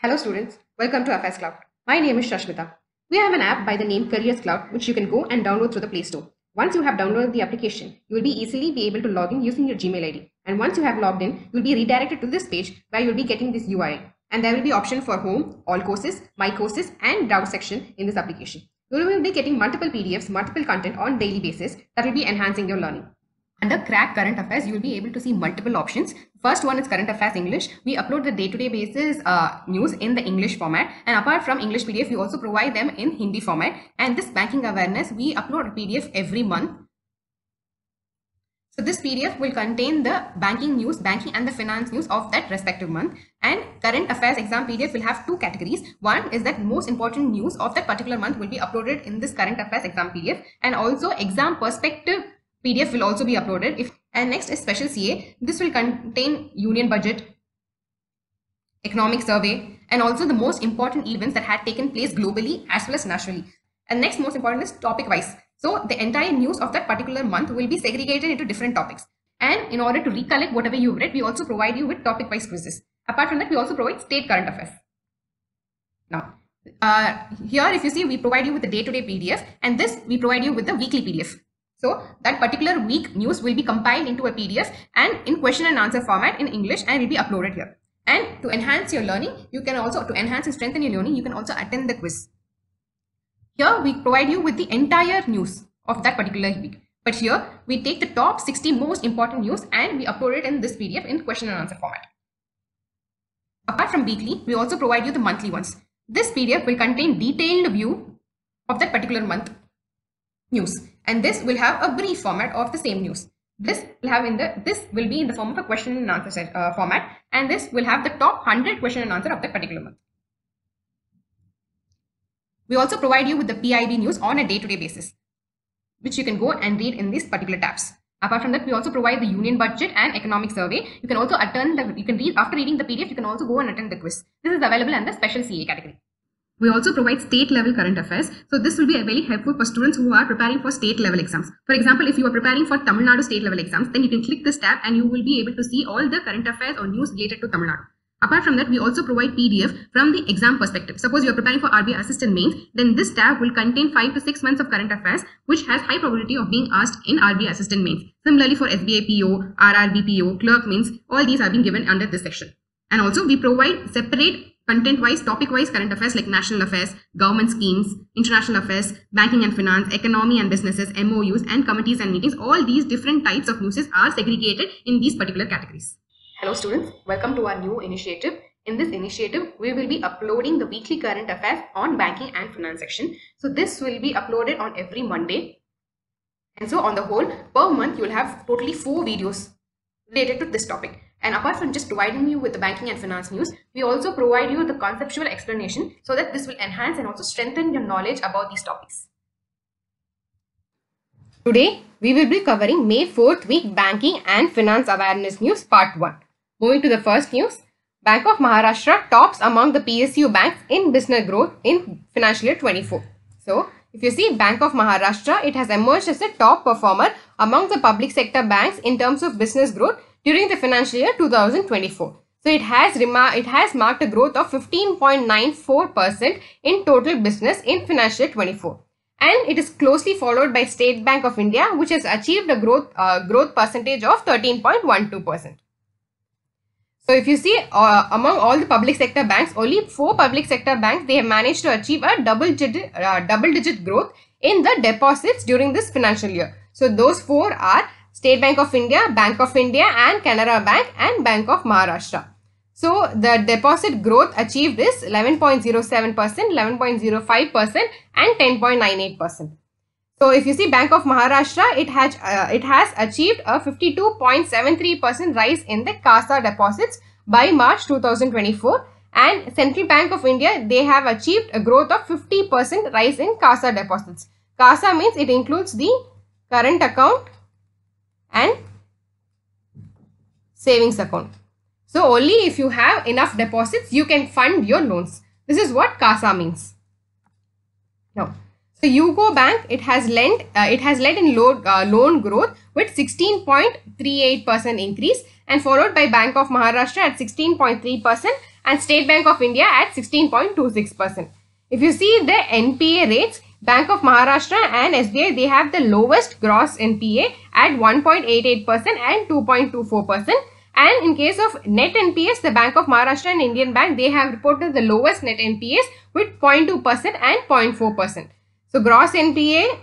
Hello students, welcome to FS Cloud. My name is Shashmita. We have an app by the name Careers Cloud which you can go and download through the Play Store. Once you have downloaded the application, you will easily be able to log in using your Gmail ID. And once you have logged in, you will be redirected to this page where you will be getting this URL. And there will be option for home, all courses, my courses and browse section in this application. You will be getting multiple PDFs, multiple content on daily basis that will be enhancing your learning. Under Crack Current Affairs, you will be able to see multiple options. First one is Current Affairs English. We upload the day-to-day basis news in the English format. And apart from English PDF, we also provide them in Hindi format. And this Banking Awareness, we upload a PDF every month. So this PDF will contain the banking news, banking and the finance news of that respective month. And Current Affairs Exam PDF will have two categories. One is that most important news of that particular month will be uploaded in this Current Affairs Exam PDF. And also Exam Perspective PDF will also be uploaded. And next is Special CA. This will contain Union Budget, Economic Survey, and also the most important events that had taken place globally as well as nationally. And next most important is topic wise. So the entire news of that particular month will be segregated into different topics. And in order to recollect whatever you've read, we also provide you with topic wise quizzes. Apart from that, we also provide state current affairs. Now, here if you see, we provide you with the day-to-day PDF, and this we provide you with the weekly PDF. So that particular week news will be compiled into a PDF and in question and answer format in English and will be uploaded here. And to enhance your learning, you can also, to enhance and strengthen your learning, you can also attend the quiz. Here we provide you with the entire news of that particular week. But here we take the top 60 most important news and we upload it in this PDF in question and answer format. Apart from weekly, we also provide you the monthly ones. This PDF will contain detailed view of that particular month news, and this will have a brief format of the same news. This will be in the form of a question and answer format, and this will have the top 100 question and answer of that particular month. We also provide you with the PIB news on a day-to-day basis, which you can go and read in these particular tabs. Apart from that, we also provide the Union Budget and Economic Survey. You can also attend you can read after reading the PDF. You can also go and attend the quiz. This is available in the Special CA category. We also provide state level current affairs. So this will be very helpful for students who are preparing for state level exams. For example, if you are preparing for Tamil Nadu state level exams, then you can click this tab and you will be able to see all the current affairs or news related to Tamil Nadu. Apart from that, we also provide PDF from the exam perspective. Suppose you are preparing for RBI Assistant Mains, then this tab will contain 5 to 6 months of current affairs, which has high probability of being asked in RBI Assistant Mains. Similarly for SBI PO, RRB PO, Clerk Mains, all these are being given under this section. And also we provide separate content-wise, topic-wise current affairs like national affairs, government schemes, international affairs, banking and finance, economy and businesses, MOUs and committees and meetings. All these different types of news are segregated in these particular categories. Hello students, welcome to our new initiative. In this initiative, we will be uploading the weekly current affairs on banking and finance section. So this will be uploaded on every Monday. And so on the whole, per month, you will have totally 4 videos related to this topic. And apart from just providing you with the banking and finance news, we also provide you the conceptual explanation so that this will enhance and also strengthen your knowledge about these topics. Today, we will be covering May 4th week Banking and Finance Awareness News Part 1. Moving to the first news, Bank of Maharashtra tops among the PSU banks in business growth in financial year 24. So, if you see Bank of Maharashtra, it has emerged as a top performer among the public sector banks in terms of business growth during the financial year 2024. So it has marked a growth of 15.94% in total business in financial year 24. And it is closely followed by State Bank of India, which has achieved a growth percentage of 13.12%. So if you see among all the public sector banks, only 4 public sector banks, they have managed to achieve a double-digit growth in the deposits during this financial year. So those 4 are State Bank of India, Bank of India and Canara Bank and Bank of Maharashtra. So the deposit growth achieved is 11.07%, 11.05% and 10.98%. So if you see Bank of Maharashtra, it has achieved a 52.73% rise in the CASA deposits by March 2024. And Central Bank of India, they have achieved a growth of 50% rise in CASA deposits. CASA means it includes the current account and savings account. So only if you have enough deposits, you can fund your loans. This is what CASA means. Now, so UCO Bank, it has led in loan growth with 16.38% increase and followed by Bank of Maharashtra at 16.3% and State Bank of India at 16.26%. If you see the NPA rates, Bank of Maharashtra and SBI, they have the lowest gross NPA at 1.88% and 2.24%. And in case of net NPAs, the Bank of Maharashtra and Indian Bank, they have reported the lowest net NPAs with 0.2% and 0.4%. So gross NPA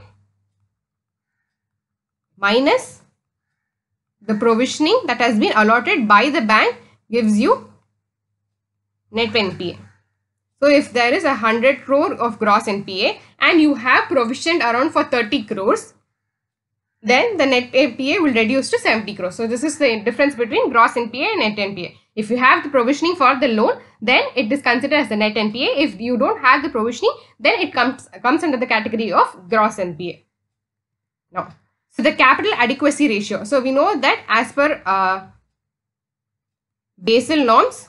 minus the provisioning that has been allotted by the bank gives you net NPA. So if there is 100 crore of gross NPA and you have provisioned around for 30 crores, then the net NPA will reduce to 70 crores. So this is the difference between gross NPA and net NPA. If you have the provisioning for the loan, then it is considered as the net NPA. If you don't have the provisioning, then it comes under the category of gross NPA. Now, so the capital adequacy ratio. So we know that as per Basel norms,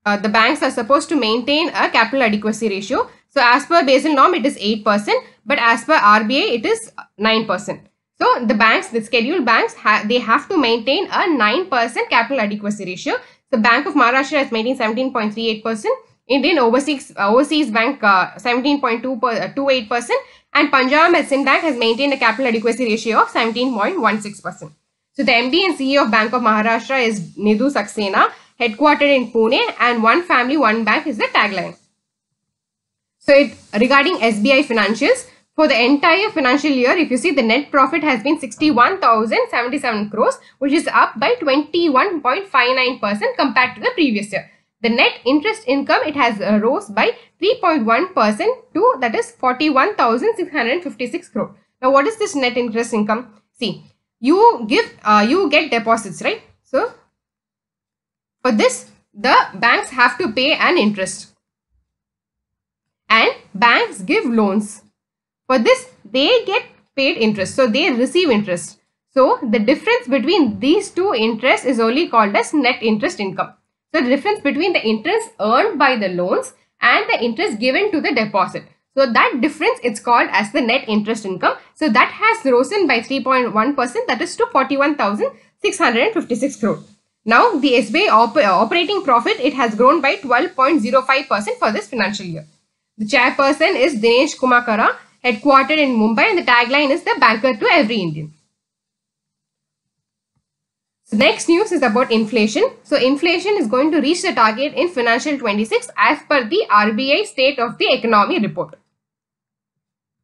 the banks are supposed to maintain a capital adequacy ratio. So as per Basel norm, it is 8%, but as per RBI, it is 9%. So the banks, the scheduled banks, they have to maintain a 9% capital adequacy ratio. So Bank of Maharashtra has maintained 17.38%, Indian Overseas Bank 17.28%, and Punjab and Sind Bank has maintained a capital adequacy ratio of 17.16%. So the MD and CEO of Bank of Maharashtra is Nidhu Saxena, headquartered in Pune, and one family, one bank is the tagline. So regarding SBI financials, for the entire financial year, if you see, the net profit has been 61,077 crores, which is up by 21.59% compared to the previous year. The net interest income, it has rose by 3.1% to, that is 41,656 crore. Now, what is this net interest income? See, you get deposits, right? So for this, the banks have to pay an interest, and banks give loans. For this, they get paid interest. So they receive interest. So the difference between these two interests is only called as net interest income. So the difference between the interest earned by the loans and the interest given to the deposit. So that difference, it's called as the net interest income. So that has risen by 3.1%, that is to 41,656 crore. Now the SBI operating profit, it has grown by 12.05% for this financial year. The chairperson is Dinesh Kumakara, headquartered in Mumbai, and the tagline is the banker to every Indian. So next news is about inflation. So inflation is going to reach the target in financial 26 as per the RBI State of the Economy report.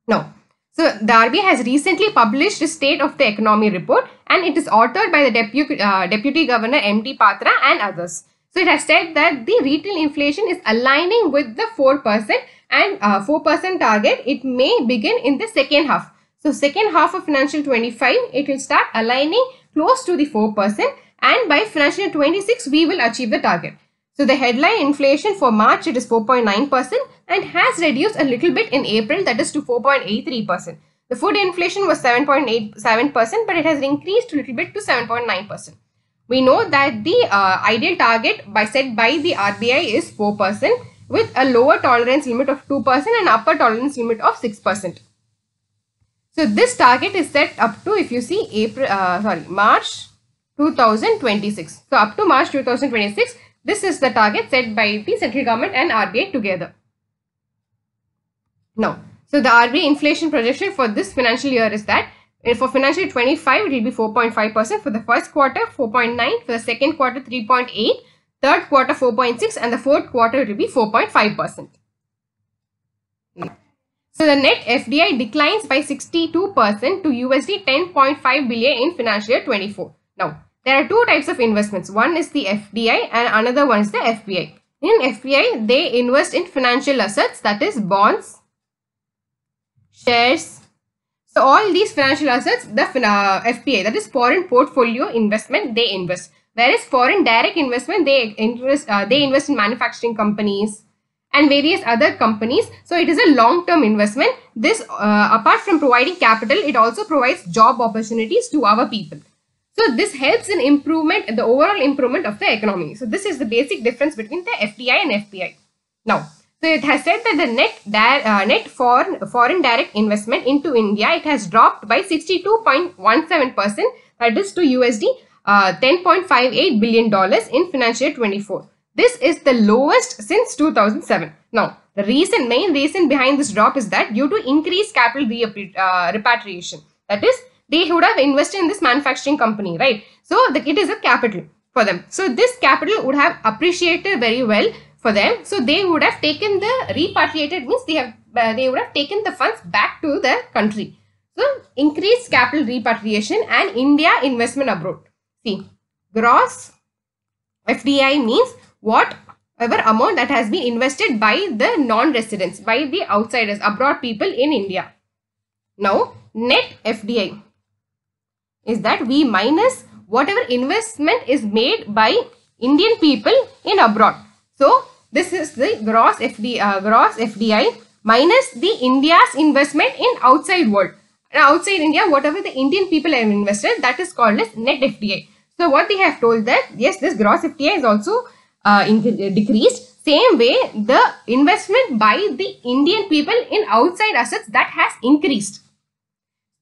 Now, so the RBI has recently published a State of the Economy report, and it is authored by the Deputy Governor M.D. Patra and others. So it has said that the retail inflation is aligning with the 4%, and 4% target, it may begin in the second half. So second half of financial 25, it will start aligning close to the 4%, and by financial 26, we will achieve the target. So the headline inflation for March, it is 4.9% and has reduced a little bit in April, that is to 4.83%. The food inflation was 7.87%, but it has increased a little bit to 7.9%. We know that the ideal target set by the RBI is 4%, with a lower tolerance limit of 2% and upper tolerance limit of 6%. So this target is set up to, if you see, March 2026. So up to March 2026, this is the target set by the central government and RBI together. Now, so the RBI inflation projection for this financial year is that for financial 25, it will be 4.5%. For the first quarter, 4.9%. For the second quarter, 3.8%. Third quarter, 4.6%. And the fourth quarter, it will be 4.5%. So the net FDI declines by 62% to USD 10.5 billion in financial year 24. Now, there are two types of investments. One is the FDI and another one is the FPI. In FPI, they invest in financial assets, that is bonds, shares. So all these financial assets, the FPI, that is foreign portfolio investment, they invest. Whereas foreign direct investment, they invest in manufacturing companies and various other companies. So it is a long-term investment. This, apart from providing capital, it also provides job opportunities to our people. So this helps in the overall improvement of the economy. So this is the basic difference between the FDI and FPI. Now, so it has said that the net foreign direct investment into India, it has dropped by 62.17%, that is to USD $10.58 billion in financial year 24. This is the lowest since 2007. Now, the main reason behind this drop is that due to increased capital repatriation. That is, they would have invested in this manufacturing company, right? So, it is a capital for them. So, this capital would have appreciated very well for them. So, they would have taken the repatriated, means they would have taken the funds back to the country. So, increased capital repatriation and India investment abroad. See, gross FDI means whatever amount that has been invested by the non-residents, by the outsiders, abroad people in India. Now, net FDI is that we minus whatever investment is made by Indian people in abroad. So, this is the gross FDI minus the India's investment in outside world. Outside India, whatever the Indian people have invested, that is called as net FDI. So, what they have told that, yes, this gross FDI is also decreased. Same way, the investment by the Indian people in outside assets, that has increased.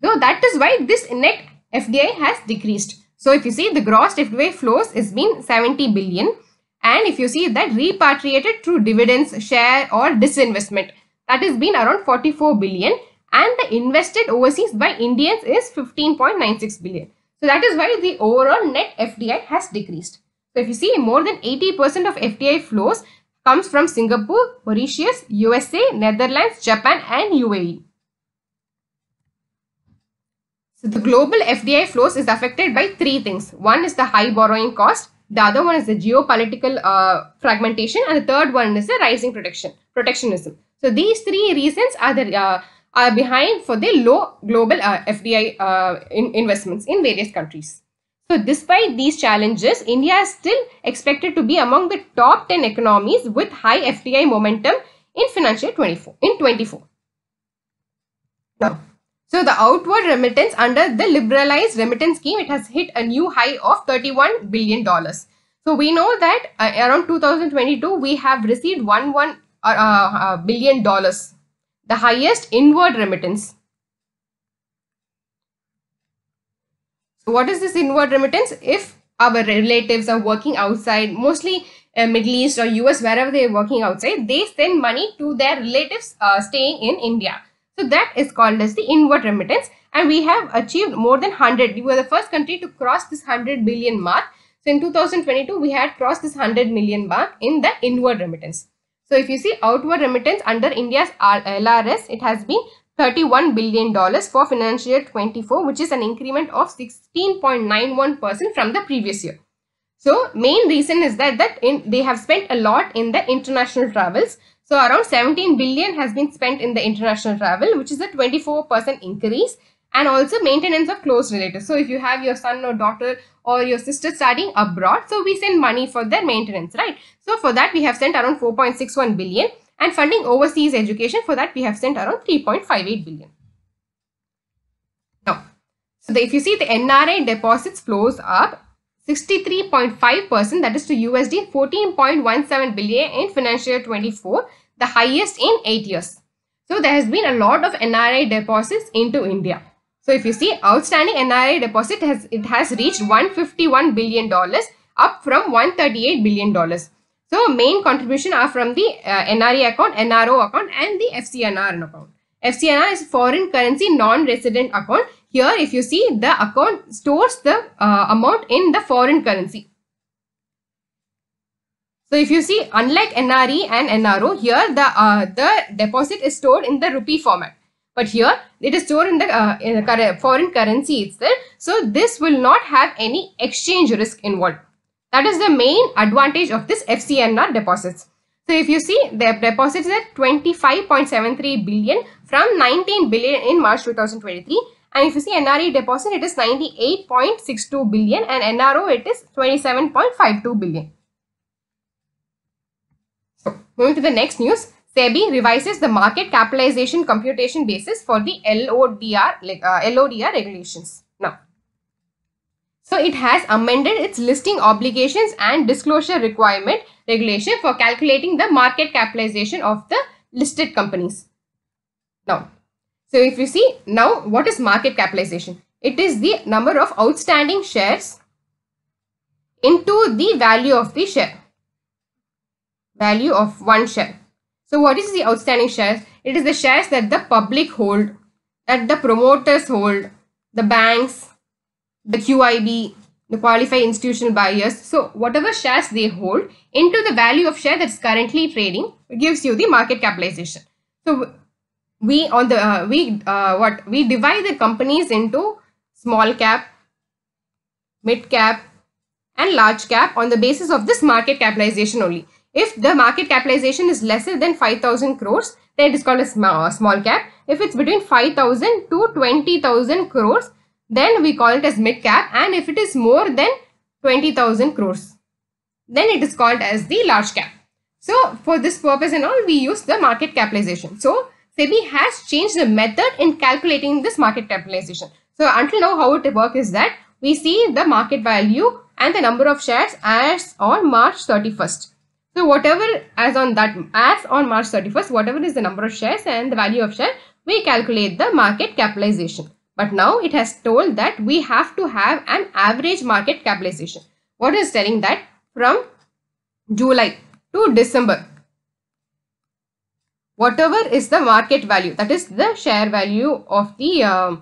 So, that is why this net FDI has decreased. So, if you see the gross FDI flows is been 70 billion. And if you see that repatriated through dividends, share or disinvestment, that has been around 44 billion. And the invested overseas by Indians is 15.96 billion. So, that is why the overall net FDI has decreased. So, if you see more than 80% of FDI flows comes from Singapore, Mauritius, USA, Netherlands, Japan and UAE. So, the global FDI flows is affected by three things. One is the high borrowing cost. The other one is the geopolitical fragmentation. And the third one is the rising protectionism. So, these three reasons are behind for the low global FDI investments in various countries. So, despite these challenges, India is still expected to be among the top 10 economies with high FDI momentum in financial 24. Now, so the outward remittance under the liberalized remittance scheme, it has hit a new high of $31 billion. So, we know that around 2022, we have received $11 billion, the highest inward remittance. So, what is this inward remittance? If our relatives are working outside, mostly Middle East or US, wherever they are working outside, they send money to their relatives staying in India. So, that is called as the inward remittance. And we have achieved more than 100. We were the first country to cross this 100 billion mark. So, in 2022, we had crossed this 100 million mark in the inward remittance. So, if you see outward remittance under India's LRS, it has been $31 billion for financial year 24, which is an increment of 16.91% from the previous year. So, main reason is that they have spent a lot in the international travels. So, around 17 billion has been spent in the international travel, which is a 24% increase, and also maintenance of close relatives. So, if you have your son or daughter or your sister studying abroad, so we send money for their maintenance, right? So, for that we have sent around 4.61 billion. And funding overseas education, for that we have sent around 3.58 billion. Now, so if you see the NRI deposits flows up 63.5%, that is to USD 14.17 billion in financial year 24, the highest in 8 years. So, there has been a lot of NRI deposits into India. So, if you see outstanding NRI deposit, it has reached $151 billion, up from $138 billion. So, main contribution are from the NRE account, NRO account and the FCNR account. FCNR is foreign currency non-resident account. Here, if you see, the account stores the amount in the foreign currency. So, if you see, unlike NRE and NRO, here the deposit is stored in the rupee format. But here, it is stored in the foreign currency itself. So, this will not have any exchange risk involved. That is the main advantage of this FCNR deposits. So, if you see, the deposits at 25.73 billion from 19 billion in March 2023. And if you see NRE deposit, it is 98.62 billion and NRO, it is 27.52 billion. So, moving to the next news, SEBI revises the market capitalization computation basis for the LODR regulations. Now, so it has amended its listing obligations and disclosure requirement regulation for calculating the market capitalization of the listed companies. Now, so if you see, now what is market capitalization? It is the number of outstanding shares into the value of the share. value of one share. So what is the outstanding shares? It is the shares that the public hold, that the promoters hold, the banks, the QIB, the qualified institutional buyers. So whatever shares they hold into the value of share that's currently trading, it gives you the market capitalization. So we on the we divide the companies into small cap, mid cap, and large cap on the basis of this market capitalization only. If the market capitalization is lesser than 5,000 crores, then it is called a small cap. If it's between 5,000 to 20,000 crores, then we call it as mid cap. And if it is more than 20,000 crores, then it is called as the large cap. So for this purpose and all, we use the market capitalization. So SEBI has changed the method in calculating this market capitalization. So until now, how it works is that we see the market value and the number of shares as on March 31st. So whatever as on March 31st, whatever is the number of shares and the value of share, we calculate the market capitalization. But now it has told that we have to have an average market capitalization. What is telling that from July to December, whatever is the market value, that is the share value of the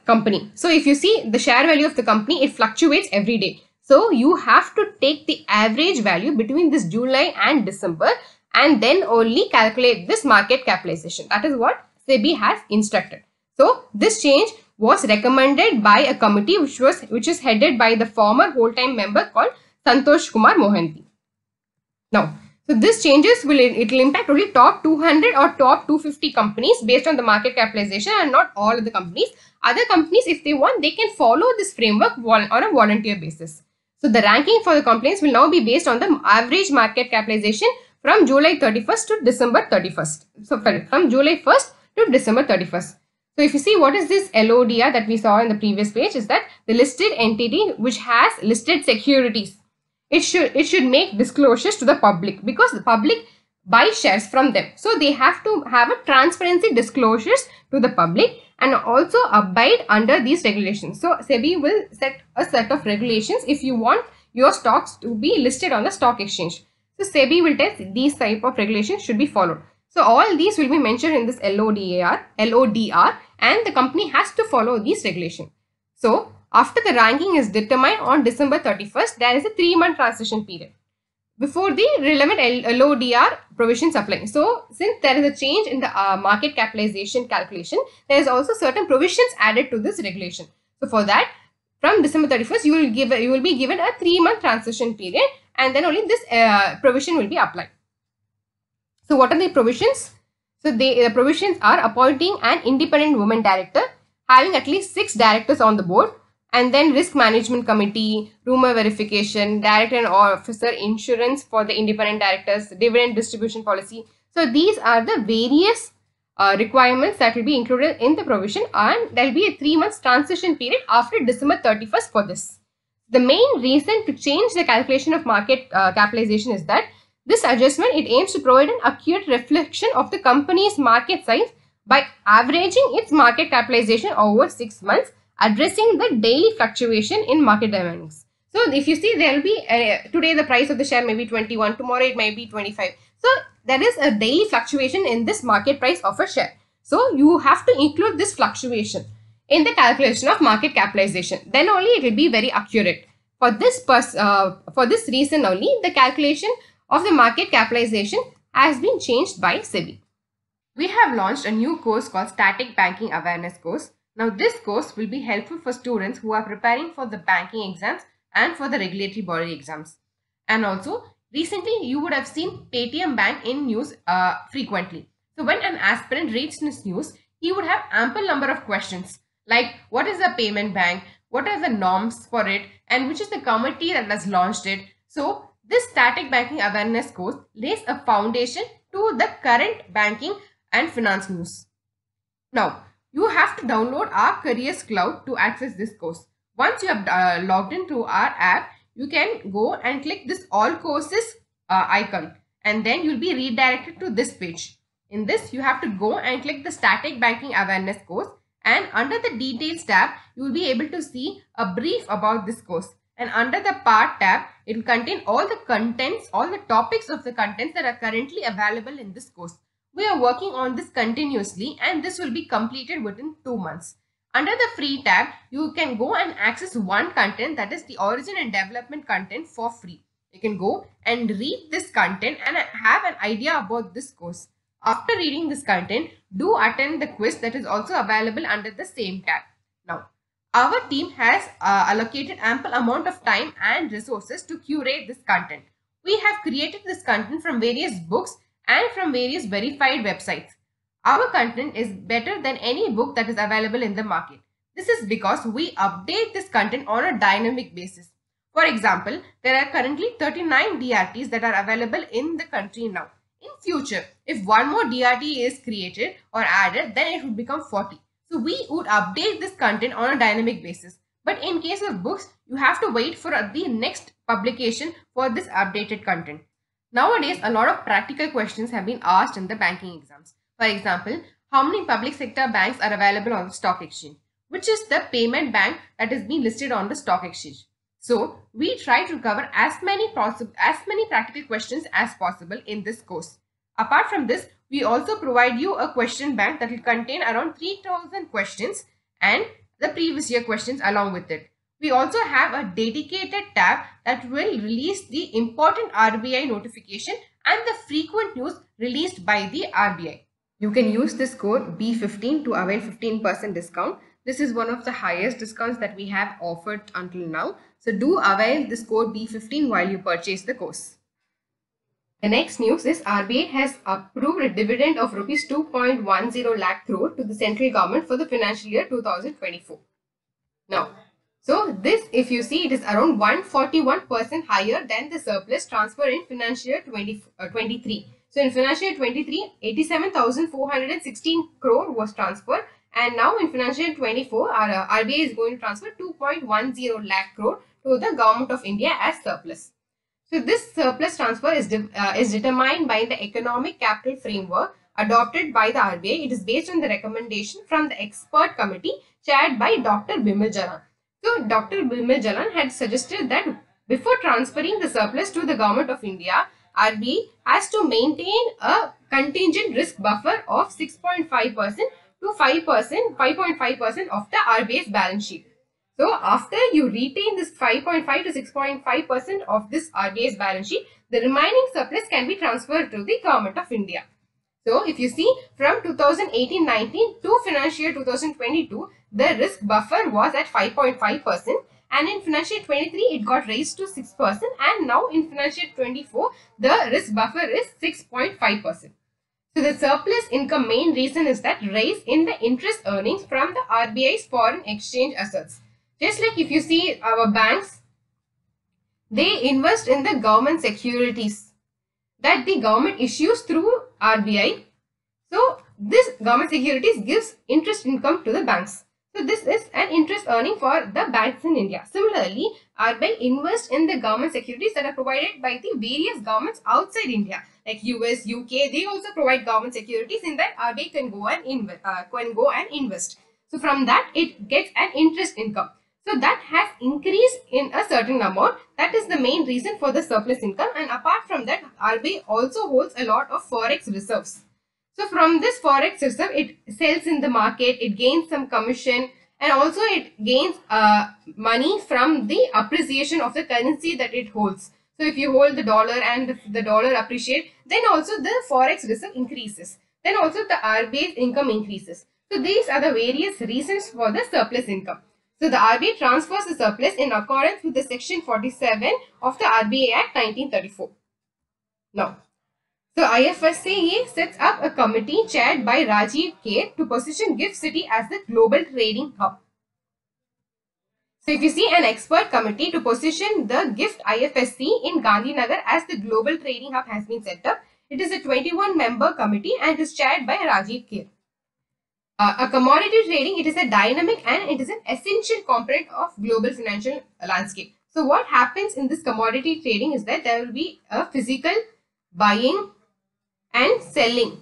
company. So if you see the share value of the company, it fluctuates every day. So you have to take the average value between this July and December and then only calculate this market capitalization. That is what SEBI has instructed. So this change was recommended by a committee which is headed by the former whole-time member called Santosh Kumar Mohanty. Now, so this changes will impact only top 200 or top 250 companies based on the market capitalization and not all of the companies. Other companies, if they want, they can follow this framework on a volunteer basis. So the ranking for the companies will now be based on the average market capitalization from July 31st to December 31st. So from July 1st to December 31st. So if you see what is this LODR that we saw in the previous page, is that the listed entity which has listed securities. It should make disclosures to the public because the public buy shares from them. So they have to have a transparency disclosures to the public and also abide under these regulations. So SEBI will set a set of regulations if you want your stocks to be listed on the stock exchange. So SEBI will tell these type of regulations should be followed. So all these will be mentioned in this LODR, and the company has to follow these regulations. So after the ranking is determined on December 31st, there is a 3-month transition period before the relevant LODR provisions apply. So since there is a change in the market capitalization calculation, there is also certain provisions added to this regulation. So for that, from December 31st, you will be given a 3-month transition period, and then only this provision will be applied. So what are the provisions? So the provisions are appointing an independent woman director, having at least 6 directors on the board, and then risk management committee, rumor verification, director and officer insurance for the independent directors, dividend distribution policy. So these are the various requirements that will be included in the provision, and there will be a 3-month transition period after December 31st for this. The main reason to change the calculation of market capitalization is that this adjustment, it aims to provide an accurate reflection of the company's market size by averaging its market capitalization over 6 months, addressing the daily fluctuation in market dynamics. So if you see, there will be today the price of the share may be 21, tomorrow it may be 25. So there is a daily fluctuation in this market price of a share. So you have to include this fluctuation in the calculation of market capitalization. Then only it will be very accurate. For this reason only, the calculation of the market capitalization has been changed by SEBI. We have launched a new course called Static Banking Awareness course. Now this course will be helpful for students who are preparing for the banking exams and for the regulatory body exams. And also recently you would have seen Paytm Bank in news frequently. So when an aspirant reads this news, he would have ample number of questions like what is a payment bank, what are the norms for it, and which is the committee that has launched it. So this Static Banking Awareness course lays a foundation to the current banking and finance news. Now, you have to download our Careers Cloud to access this course. Once you have logged into our app, you can go and click this All Courses icon, and then you'll be redirected to this page. In this, you have to go and click the Static Banking Awareness course, and under the Details tab, you will be able to see a brief about this course. And under the Part tab, It will contain all the contents, all the topics of the contents that are currently available in this course. We are working on this continuously and this will be completed within 2 months. Under the free tab, you can go and access one content, that is the origin and development content, for free. You can go and read this content and have an idea about this course. After reading this content, do attend the quiz that is also available under the same tab. Now, our team has allocated ample amount of time and resources to curate this content. We have created this content from various books and from various verified websites. Our content is better than any book that is available in the market. This is because we update this content on a dynamic basis. For example, there are currently 39 DRTs that are available in the country now. In future, if one more DRT is created or added, then it would become 40. So we would update this content on a dynamic basis. But in case of books, you have to wait for the next publication for this updated content. Nowadays, a lot of practical questions have been asked in the banking exams. For example, how many public sector banks are available on the stock exchange? Which is the payment bank that is being listed on the stock exchange? So we try to cover as many practical questions as possible in this course. Apart from this, we also provide you a question bank that will contain around 3000 questions and the previous year questions along with it. We also have a dedicated tab that will release the important RBI notification and the frequent news released by the RBI. You can use this code B15 to avail 15% discount. This is one of the highest discounts that we have offered until now. So do avail this code B15 while you purchase the course. The next news is RBI has approved a dividend of rupees 2.10 lakh crore to the central government for the financial year 2024. Now, so this, if you see, it is around 141% higher than the surplus transfer in financial year 23. So in financial year 23, 87,416 crore was transferred, and now in financial year 24, our RBI is going to transfer 2.10 lakh crore to the Government of India as surplus. So this surplus transfer is determined by the economic capital framework adopted by the RBI. It is based on the recommendation from the expert committee chaired by Dr. Bimal Jalan. So Dr. Bimal Jalan had suggested that before transferring the surplus to the Government of India, RBI has to maintain a contingent risk buffer of 6.5% to 5.5% of the RBI's balance sheet. So after you retain this 5.5 to 6.5% of this RBI's balance sheet, the remaining surplus can be transferred to the Government of India. So if you see, from 2018-19 to financial year 2022, the risk buffer was at 5.5%, and in financial year 23 it got raised to 6%, and now in financial year 24 the risk buffer is 6.5%. So the surplus income main reason is that rise in the interest earnings from the RBI's foreign exchange assets. Just like if you see our banks, they invest in the government securities that the government issues through RBI. So this government securities gives interest income to the banks. So this is an interest earning for the banks in India. Similarly, RBI invests in the government securities that are provided by the various governments outside India, like US, UK. They also provide government securities in that RBI can go and invest. So from that it gets an interest income. So that has increased in a certain amount. That is the main reason for the surplus income. And apart from that, RBI also holds a lot of forex reserves. So from this forex reserve, it sells in the market, it gains some commission, and also it gains money from the appreciation of the currency that it holds. So if you hold the dollar and the dollar appreciate, then also the forex reserve increases. Then also the RBI's income increases. So these are the various reasons for the surplus income. So the RBI transfers the surplus in accordance with the section 47 of the RBI Act 1934. Now, so IFSCA sets up a committee chaired by Rajiv Kher to position GIFT City as the global trading hub. So if you see, an expert committee to position the GIFT IFSC in Gandhinagar as the global trading hub has been set up. It is a 21-member committee and is chaired by Rajiv Kher. A commodity trading, it is a dynamic and it is an essential component of global financial landscape. So what happens in this commodity trading is that there will be a physical buying and selling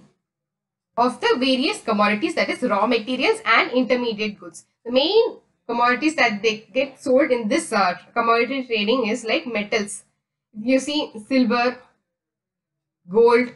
of the various commodities, that is raw materials and intermediate goods. The main commodities that they get sold in this commodity trading is like metals, You see silver, gold,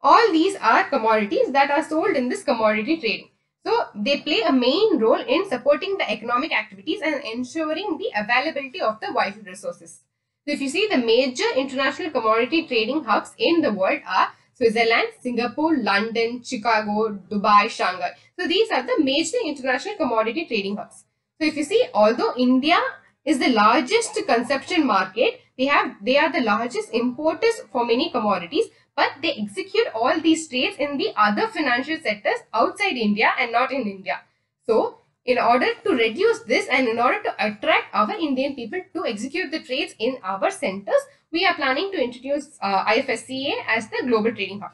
all these are commodities that are sold in this commodity trading. So they play a main role in supporting the economic activities and ensuring the availability of the vital resources. So if you see, the major international commodity trading hubs in the world are Switzerland, Singapore, London, Chicago, Dubai, Shanghai. So these are the major international commodity trading hubs. So if you see, although India is the largest consumption market, they are the largest importers for many commodities, but they execute all these trades in the other financial sectors outside India and not in India. So in order to reduce this and in order to attract our Indian people to execute the trades in our centers, we are planning to introduce IFSCA as the global trading hub.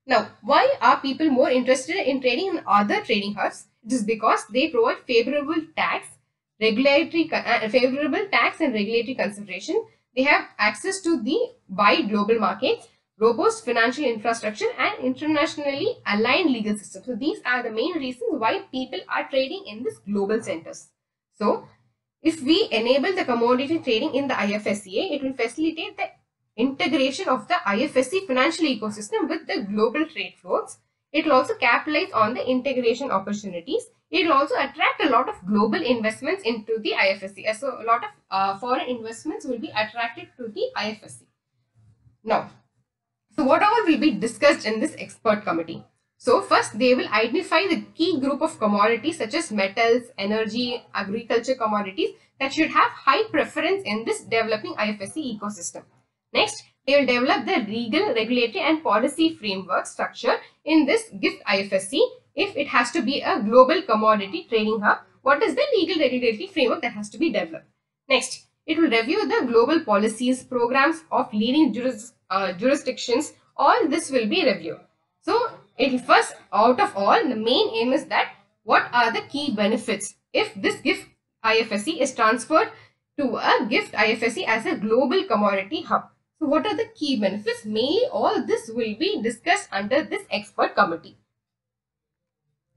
Now, why are people more interested in trading in other trading hubs? It is because they provide favorable tax and regulatory consideration. They have access to the wide global markets, robust financial infrastructure, and internationally aligned legal system. So these are the main reasons why people are trading in these global centers. So if we enable the commodity trading in the IFSCA, it will facilitate the integration of the IFSC financial ecosystem with the global trade flows. It will also capitalize on the integration opportunities. It will also attract a lot of global investments into the IFSC. So a lot of foreign investments will be attracted to the IFSC. Now, so what all will be discussed in this expert committee? So first, they will identify the key group of commodities such as metals, energy, agriculture commodities that should have high preference in this developing IFSC ecosystem. Next, they will develop the legal, regulatory and policy framework structure in this GIFT IFSC. If it has to be a global commodity trading hub, what is the legal regulatory framework that has to be developed? Next, it will review the global policies, programs of leading jurisdictions. All this will be reviewed. So it will first, out of all, the main aim is that what are the key benefits if this GIFT IFSC is transferred to a GIFT IFSC as a global commodity hub. So what are the key benefits? Mainly all this will be discussed under this expert committee.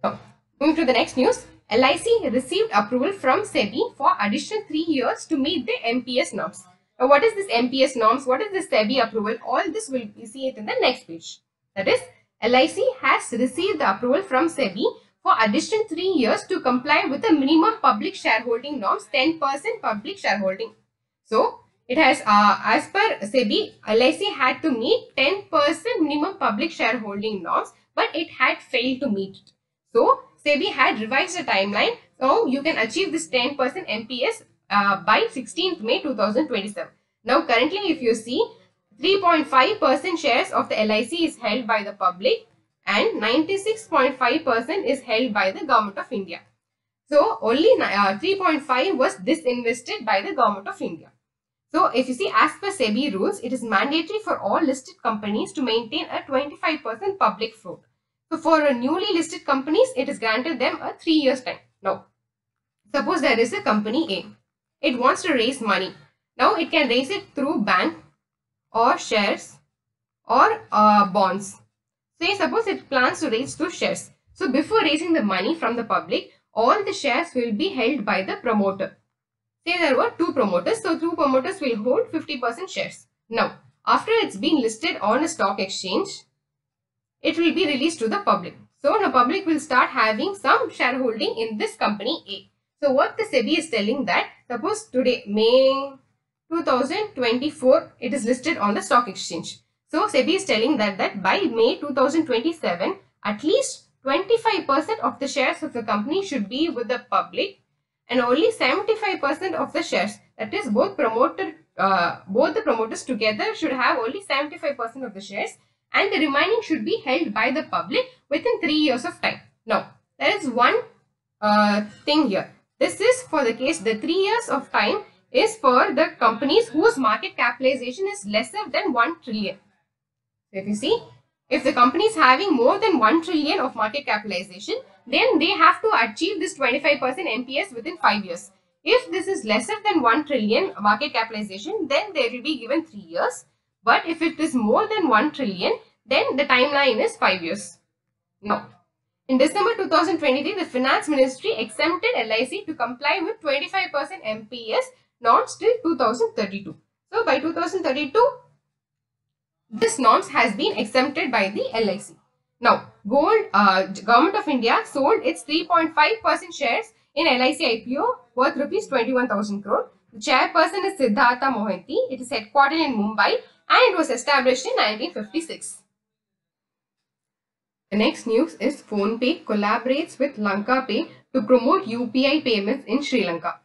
Now, moving to the next news. LIC received approval from SEBI for additional 3 years to meet the MPS norms. Now, what is this MPS norms? What is this SEBI approval? All this will be see it in the next page. That is, LIC has received the approval from SEBI for additional 3 years to comply with the minimum public shareholding norms, 10% public shareholding. So, it has, as per SEBI, LIC had to meet 10% minimum public shareholding norms, but it had failed to meet it. So, SEBI had revised the timeline. So, you can achieve this 10% MPS by 16th May 2027. Now, currently, if you see, 3.5% shares of the LIC is held by the public and 96.5% is held by the Government of India. So, only 3.5 was disinvested by the Government of India. So, if you see, as per SEBI rules, it is mandatory for all listed companies to maintain a 25% public float. So, for a newly listed companies, it is granted them a 3 years time. Now, suppose there is a company A. It wants to raise money. Now, it can raise it through bank or shares or bonds. Say, suppose it plans to raise through shares. So, before raising the money from the public, all the shares will be held by the promoter. Say there were 2 promoters. So, 2 promoters will hold 50% shares. Now, after it's been listed on a stock exchange, it will be released to the public. So, the public will start having some shareholding in this company A. So, what the SEBI is telling that, suppose today, May 2024, it is listed on the stock exchange. So, SEBI is telling that by May 2027, at least 25% of the shares of the company should be with the public and only 75% of the shares, that is both the promoters together should have only 75% of the shares, and the remaining should be held by the public within 3 years of time. Now, there is one thing here. This is for the case, the 3 years of time is for the companies whose market capitalization is lesser than 1 trillion. So, if you see, if the company is having more than 1 trillion of market capitalization, then they have to achieve this 25% MPS within 5 years. If this is lesser than 1 trillion market capitalization, then they will be given 3 years. But if it is more than 1 trillion, then the timeline is 5 years. Now, in December 2023, the Finance Ministry exempted LIC to comply with 25% MPS norms till 2032. So by 2032, this norms has been exempted by the LIC. Now, Government of India sold its 3.5% shares in LIC IPO worth rupees 21,000 crore. The chairperson is Siddhartha Mohanty. It is headquartered in Mumbai and it was established in 1956. The next news is PhonePe collaborates with Lanka Pay to promote UPI payments in Sri Lanka.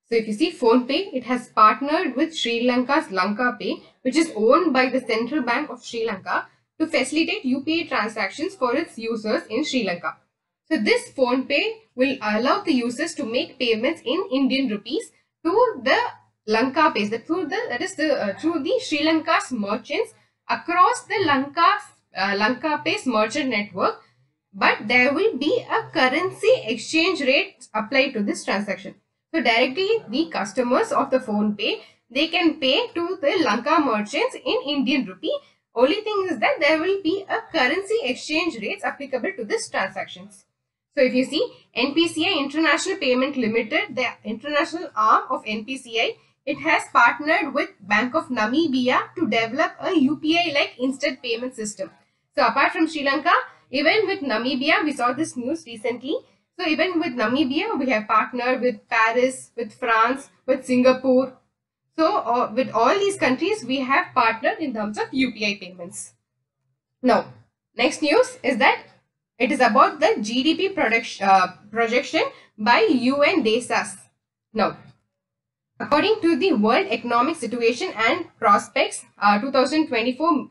So if you see PhonePe, it has partnered with Sri Lanka's Lanka Pay, which is owned by the Central Bank of Sri Lanka, to facilitate UPI transactions for its users in Sri Lanka. So this PhonePe will allow the users to make payments in Indian rupees to the Lanka Pays, through the Sri Lanka's merchants across the Lanka Pays merchant network, but there will be a currency exchange rate applied to this transaction. So directly the customers of the PhonePe, they can pay to the Lanka merchants in Indian rupee. Only thing is that there will be a currency exchange rates applicable to these transactions. So if you see NPCI International Payment Limited, the international arm of NPCI, it has partnered with Bank of Namibia to develop a UPI-like instant payment system. So apart from Sri Lanka, even with Namibia, we saw this news recently. So even with Namibia, we have partnered with Paris, with France, with Singapore. So with all these countries, we have partnered in terms of UPI payments. Now, next news is that it is about the GDP projection by UN DESAS. Now, according to the World Economic Situation and Prospects 2024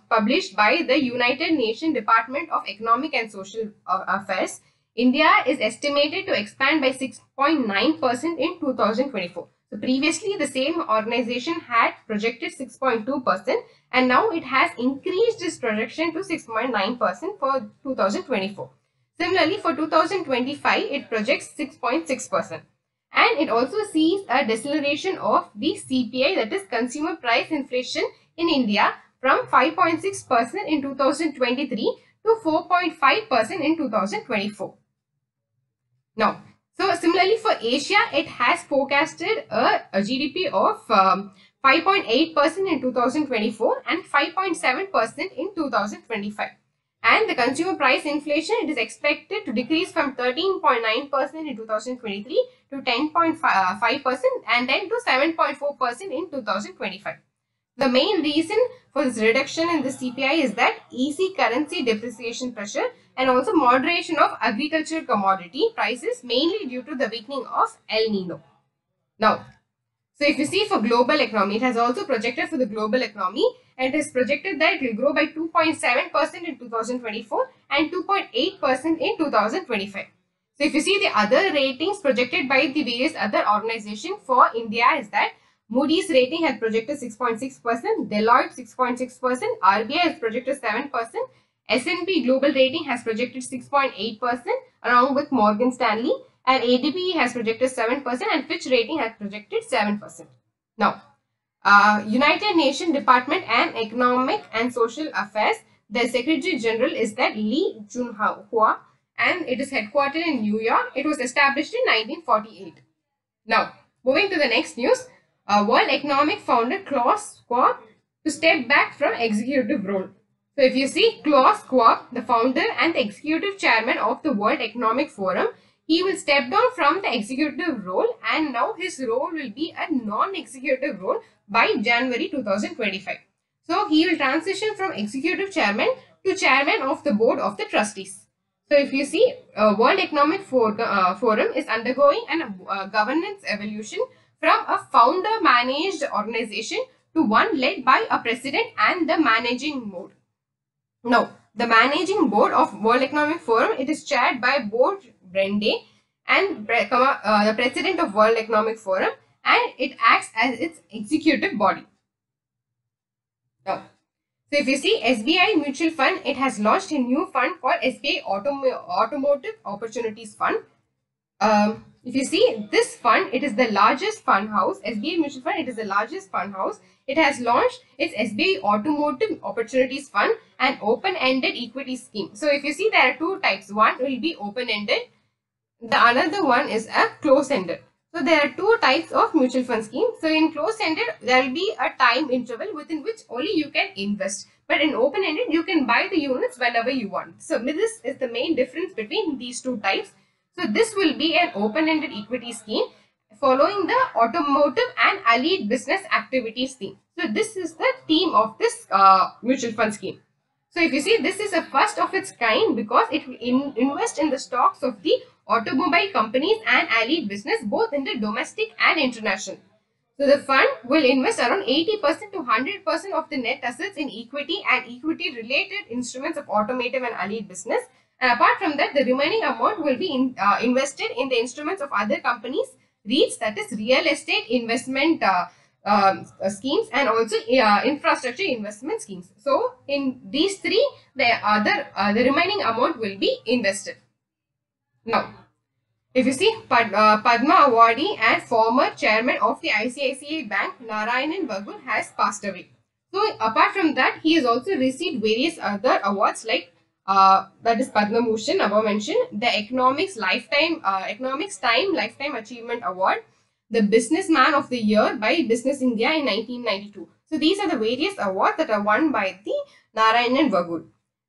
published by the United Nations Department of Economic and Social Affairs, India is estimated to expand by 6.9% in 2024. So previously the same organization had projected 6.2% and now it has increased its projection to 6.9% for 2024. Similarly, for 2025, it projects 6.6%. And it also sees a deceleration of the CPI, that is consumer price inflation in India, from 5.6% in 2023 to 4.5% in 2024. Now, so similarly for Asia, it has forecasted a GDP of 5.8% in 2024 and 5.7% in 2025. And the consumer price inflation, it is expected to decrease from 13.9% in 2023 to 10.5% and then to 7.4% in 2025. The main reason for this reduction in the CPI is that easy currency depreciation pressure and also moderation of agricultural commodity prices, mainly due to the weakening of El Nino. Now, so if you see for global economy, it has also projected for the global economy and it is projected that it will grow by 2.7% in 2024 and 2.8% in 2025. So if you see the other ratings projected by the various other organizations for India is that Moody's rating has projected 6.6%, Deloitte 6.6%, RBI has projected 7%, S&P Global Rating has projected 6.8% along with Morgan Stanley, and ADP has projected 7% and Fitch Rating has projected 7%. Now, United Nations Department and Economic and Social Affairs, the Secretary General is that Lee Junhua and it is headquartered in New York. It was established in 1948. Now, moving to the next news, World Economic founder Klaus Schwab to step back from executive role. So if you see Klaus Schwab, the founder and the executive chairman of the World Economic Forum, he will step down from the executive role and now his role will be a non-executive role by January 2025. So he will transition from executive chairman to chairman of the board of the trustees. So if you see World Economic Forum is undergoing a governance evolution from a founder managed organization to one led by a president and the managing board. Now, the managing board of World Economic Forum, it is chaired by Board Brende and the president of World Economic Forum, and it acts as its executive body. Now, so if you see SBI Mutual Fund, it has launched a new fund called SBI Automotive Opportunities Fund. If you see this fund, it is the largest fund house. SBI Mutual Fund, it is the largest fund house. It has launched its SBI Automotive Opportunities Fund, an open-ended equity scheme. So if you see, there are two types. One will be open-ended. The another one is a close-ended. So there are two types of mutual fund scheme. So in closed-ended, there will be a time interval within which only you can invest. But in open-ended, you can buy the units whenever you want. So this is the main difference between these two types. So this will be an open-ended equity scheme following the automotive and allied business activity scheme. So this is the theme of this mutual fund scheme. So if you see, this is a first of its kind because it will invest in the stocks of the automobile companies and allied business both in the domestic and international. So the fund will invest around 80% to 100% of the net assets in equity and equity related instruments of automotive and allied business. And apart from that, the remaining amount will be invested in the instruments of other companies, REITs, that is real estate investment schemes, and also infrastructure investment schemes. So in these three, the remaining amount will be invested. Now, if you see, Padma awardee and former chairman of the ICICI Bank, Narayanan Bagul, has passed away. So apart from that, he has also received various other awards like that is Padma Bhushan above mentioned, the Economics Time Lifetime Achievement Award, the Businessman of the Year by Business India in 1992. So these are the various awards that are won by the Narayanan Bagul.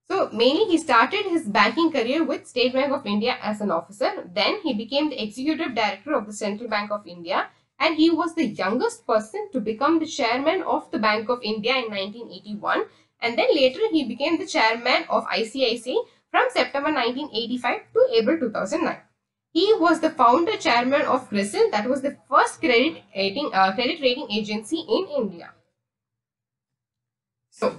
So mainly he started his banking career with State Bank of India as an officer. Then he became the executive director of the Central Bank of India, and he was the youngest person to become the chairman of the Bank of India in 1981. And then later he became the chairman of ICICI from September 1985 to April 2009. He was the founder chairman of CRISIL, that was the first credit rating agency in India. So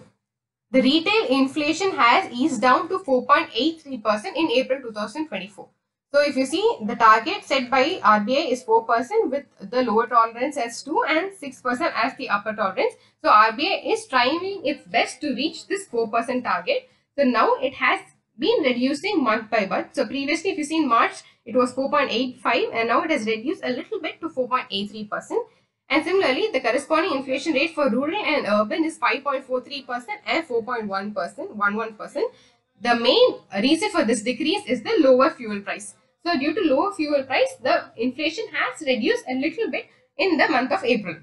the retail inflation has eased down to 4.83% in April 2024. So if you see, the target set by RBI is 4% with the lower tolerance as 2 and 6% as the upper tolerance. So RBI is trying its best to reach this 4% target. So now it has been reducing month by month. So previously, if you see in March, it was 4.85 and now it has reduced a little bit to 4.83%. And similarly, the corresponding inflation rate for rural and urban is 5.43% and 4.11%. The main reason for this decrease is the lower fuel price. So due to lower fuel price, the inflation has reduced a little bit in the month of April.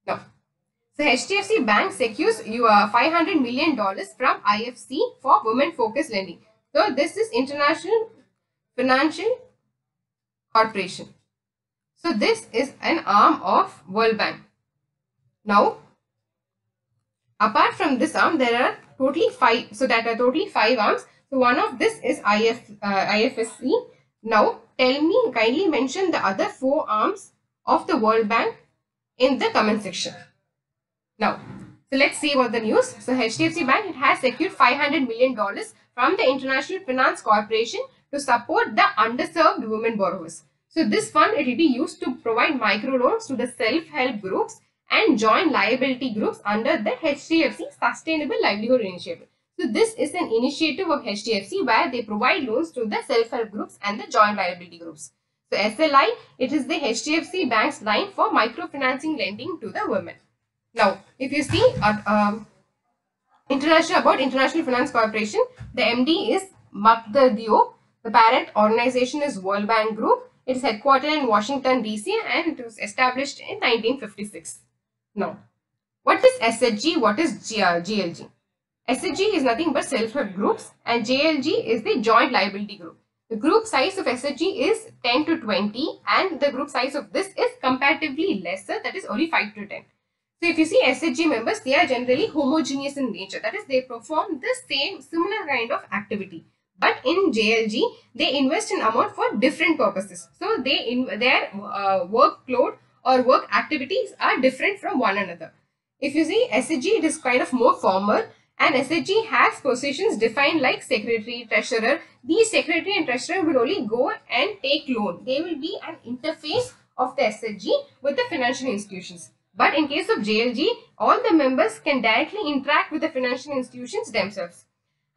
Now, so HDFC Bank secures $500 million from IFC for women-focused lending. So this is International Financial Corporation. So this is an arm of World Bank. Now, apart from this arm, there are totally 5. So that are totally 5 arms. So one of this is IFSC. Now, kindly mention the other 4 arms of the World Bank in the comment section. Now, so let's see about the news. So HDFC Bank, it has secured $500 million from the International Finance Corporation to support the underserved women borrowers. So this fund, it will be used to provide microloans to the self-help groups and joint liability groups under the HDFC Sustainable Livelihood Initiative. So this is an initiative of HDFC where they provide loans to the self-help groups and the joint liability groups. So SLI, it is the HDFC Bank's line for microfinancing lending to the women. Now, if you see International Finance Corporation, the MD is Magda Diop. The parent organization is World Bank Group. It is headquartered in Washington, D.C. and it was established in 1956. Now, what is SHG? What is GLG? SHG is nothing but self-help groups and JLG is the joint liability group. The group size of SHG is 10 to 20 and the group size of this is comparatively lesser, that is only 5 to 10. So if you see SHG members, they are generally homogeneous in nature, that is they perform the similar kind of activity. But in JLG, they invest in amount for different purposes. So their workload or work activities are different from one another. If you see SHG, it is kind of more formal and SHG has positions defined like secretary, treasurer. These secretary and treasurer will only go and take loan. They will be an interface of the SHG with the financial institutions. But in case of JLG, all the members can directly interact with the financial institutions themselves.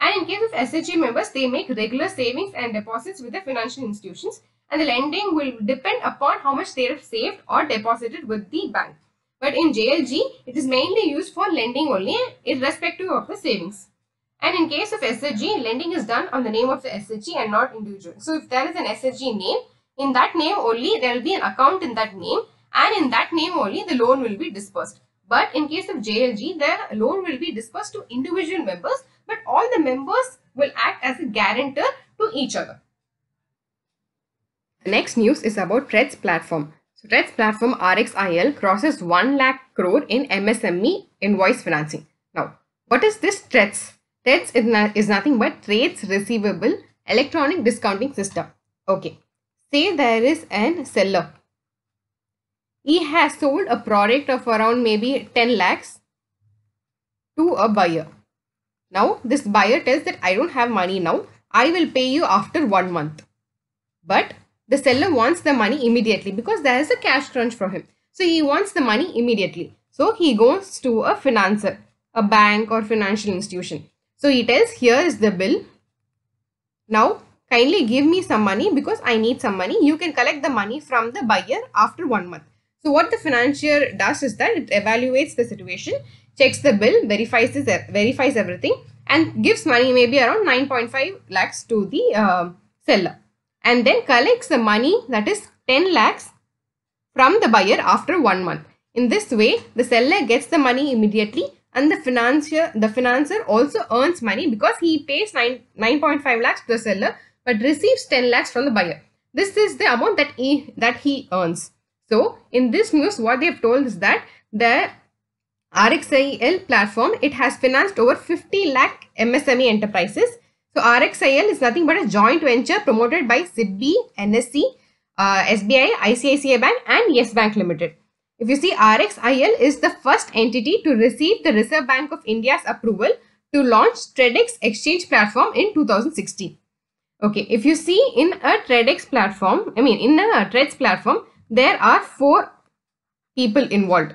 And in case of SHG members, they make regular savings and deposits with the financial institutions and the lending will depend upon how much they have saved or deposited with the bank. But in JLG, it is mainly used for lending only irrespective of the savings. And in case of SHG, lending is done on the name of the SHG and not individual. So if there is an SHG name, In that name only, there will be an account in that name, and in that name only the loan will be disbursed. But in case of JLG, the loan will be disbursed to individual members, but all the members will act as a guarantor to each other. The next news is about TReDS platform. So TReDS platform RXIL crosses 1 lakh crore in MSME invoice financing. Now, what is this TReDS? TReDS is nothing but Trades Receivable Electronic Discounting System. Okay, say there is an seller. He has sold a product of around maybe 10 lakhs to a buyer. Now, this buyer tells that I don't have money now. I will pay you after 1 month. But the seller wants the money immediately because there is a cash crunch for him. So, he wants the money immediately. So, he goes to a financer, a bank or financial institution. So, he tells, here is the bill. Now, kindly give me some money because I need some money. You can collect the money from the buyer after 1 month. So, what the financier does is that it evaluates the situation, checks the bill, verifies everything, and gives money maybe around 9.5 lakhs to the seller, and then collects the money, that is 10 lakhs from the buyer after 1 month. In this way, the seller gets the money immediately, and the financer also earns money because he pays 9.5 lakhs to the seller but receives 10 lakhs from the buyer. This is the amount that he earns. So, in this news, what they have told is that the RXIL platform, it has financed over 50 lakh MSME enterprises. So, RXIL is nothing but a joint venture promoted by SIDBI, NSE, SBI, ICICI Bank and Yes Bank Limited. If you see, RXIL is the first entity to receive the Reserve Bank of India's approval to launch TReDx exchange platform in 2016. Okay, if you see in a TReDx platform, in a TReDS platform, there are 4 people involved.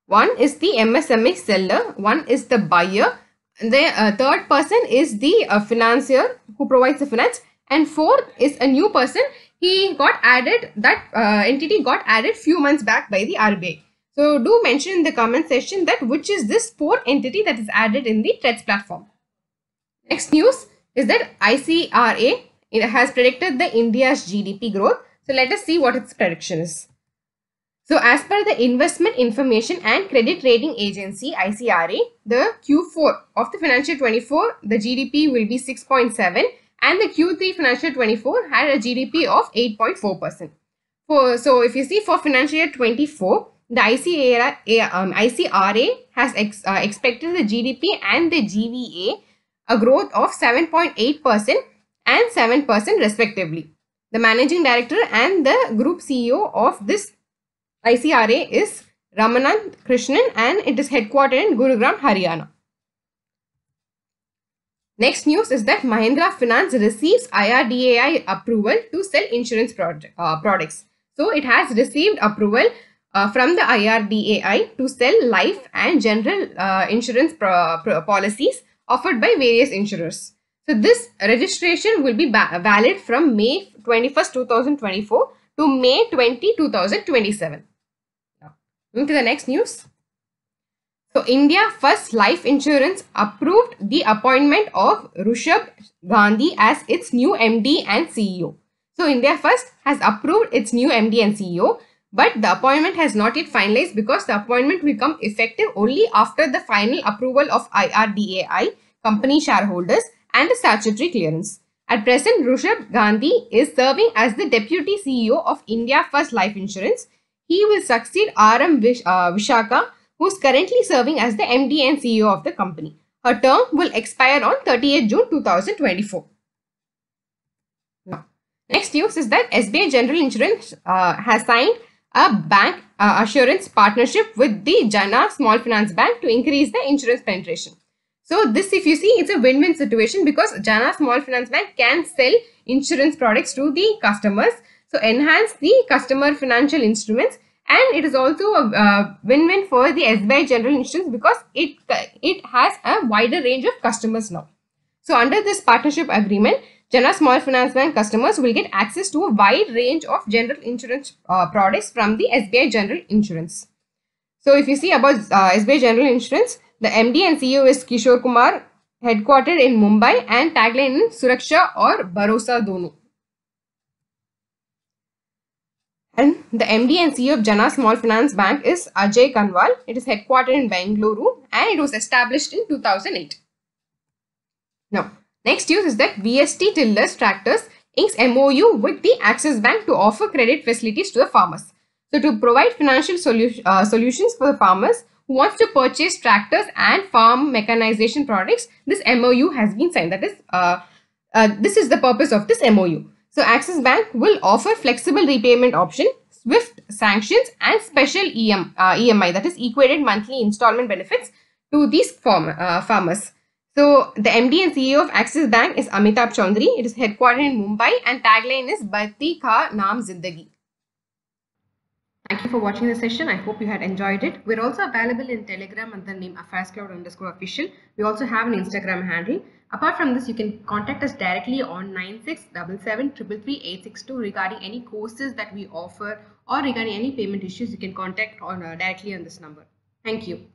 One is the MSME seller, one is the buyer, the third person is the financier who provides the finance, and fourth is a new person. He got added, that entity got added few months back by the RBI. So, do mention in the comment section that which is this 4th entity that is added in the TReDS platform. Next news is that ICRA, it has predicted the India's GDP growth. So, let us see what its prediction is. So, as per the Investment Information and Credit Rating Agency, ICRA, the Q4 of the financial 24, the GDP will be 6.7, and the Q3 financial 24 had a GDP of 8.4%. So, if you see for financial year 24, the ICRA has expected the GDP and the GVA a growth of 7.8% and 7% respectively. The managing director and the group CEO of this ICRA is Ramanand Krishnan, and it is headquartered in Gurugram, Haryana. Next news is that Mahindra Finance receives IRDAI approval to sell insurance products. So, it has received approval from the IRDAI to sell life and general insurance policies offered by various insurers. So, this registration will be valid from May 21st, 2024 to May 20, 2027. Now, moving to the next news. So, India First Life Insurance approved the appointment of Rishabh Gandhi as its new MD and CEO. So, India First has approved its new MD and CEO, but the appointment has not yet finalized because the appointment will come effective only after the final approval of IRDAI, company shareholders and the statutory clearance. At present, Rishabh Gandhi is serving as the Deputy CEO of India First Life Insurance. He will succeed RM Vishakha, who is currently serving as the MD and CEO of the company. Her term will expire on 30th June 2024. Now, next news is that SBI General Insurance has signed a bank assurance partnership with the Jana Small Finance Bank to increase the insurance penetration. So, this, if you see, it's a win-win situation because Jana Small Finance Bank can sell insurance products to the customers. So, enhance the customer financial instruments, and it is also a win-win for the SBI General Insurance because it has a wider range of customers now. So, under this partnership agreement, Jana Small Finance Bank customers will get access to a wide range of general insurance products from the SBI General Insurance. So, if you see about SBI General Insurance, the MD and CEO is Kishore Kumar, headquartered in Mumbai, and tagline in Suraksha or Bharosa Dono. And the MD and CEO of Jana Small Finance Bank is Ajay Kanwal. It is headquartered in Bengaluru and it was established in 2008. Now, next news is that VST Tillers Tractors inks MOU with the Axis Bank to offer credit facilities to the farmers. So, to provide financial solutions for the farmers who wants to purchase tractors and farm mechanization products, this MOU has been signed. That is, this is the purpose of this MOU. So, Axis Bank will offer flexible repayment option, swift sanctions and special EMI, that is equated monthly installment benefits to these farmers. So, the MD and CEO of Axis Bank is Amitabh Chaudhary. It is headquartered in Mumbai and tagline is Bati Ka Naam Zindagi. Thank you for watching the session. I hope you had enjoyed it. We're also available in Telegram under the name AffairsCloud_official. We also have an Instagram handle. Apart from this, you can contact us directly on 9677333862 regarding any courses that we offer or regarding any payment issues. You can contact directly on this number. Thank you.